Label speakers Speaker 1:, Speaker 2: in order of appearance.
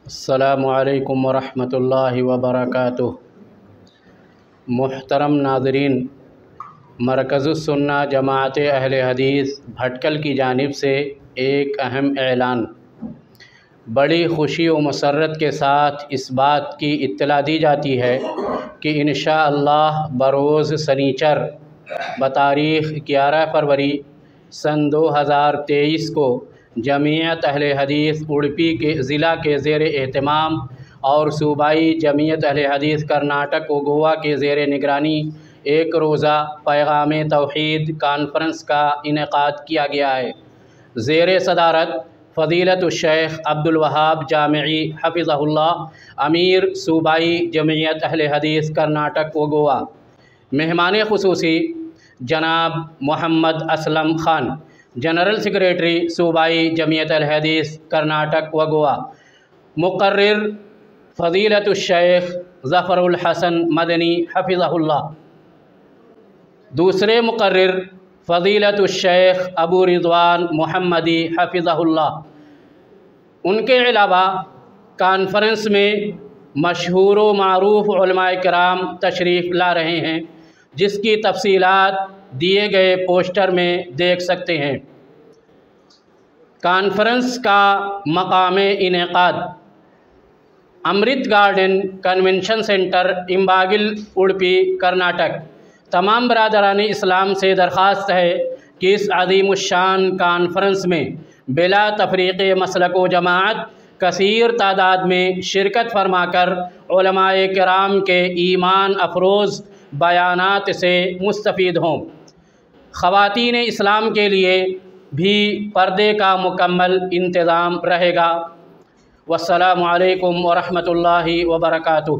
Speaker 1: السلام علیکم ورحمۃ اللہ وبرکاتہ۔ محترم ناظرین، مرکز السنہ جماعت اہل حدیث بھٹکل کی جانب سے ایک اہم اعلان۔ بڑی خوشی و مسرت کے ساتھ اس بات کی اطلاع دی جاتی ہے کہ انشاءاللہ بروز سنیچر بتاریخ 11 فروری سن 2023 کو جمعیت اہل حدیث اڑپی کے ضلع کے زیر اہتمام اور صوبائی جمعیت اہل حدیث کرناٹک و گوا کے زیر نگرانی ایک روزہ پیغام توحید کانفرنس کا انعقاد کیا گیا ہے۔ زیر صدارت فضیلت الشیخ عبدالوہاب جامعی حفظہ اللہ، امیر صوبائی جمعیت اہل حدیث کرناٹک و گوا۔ مہمان خصوصی جناب محمد اسلم خان، جنرل سیکریٹری صوبائی جمعیت اہل حدیث کرناٹک و گوا۔ مقرر فضیلت الشیخ ظفر الحسن مدنی حفظہ اللہ۔ دوسرے مقرر فضیلت الشیخ ابو رضوان محمدی حفظہ اللہ۔ ان کے علاوہ کانفرنس میں مشہور و معروف علماء کرام تشریف لا رہے ہیں، جس کی تفصیلات دیے گئے پوسٹر میں دیکھ سکتے ہیں۔ کانفرنس کا مقام انعقاد امرت گارڈن کنونشن سینٹر امباگل اڑپی کرناٹک۔ تمام برادران اسلام سے درخواست ہے کہ اس عظیم الشان کانفرنس میں بلا تفریق مسلک و جماعت کثیر تعداد میں شرکت فرما کر علماء کرام کے ایمان افروز بیانات سے مستفید ہوں۔ خواتین اسلام کے لیے بھی پردے کا مکمل انتظام رہے گا۔ والسلام علیکم ورحمۃ اللہ وبرکاتہ۔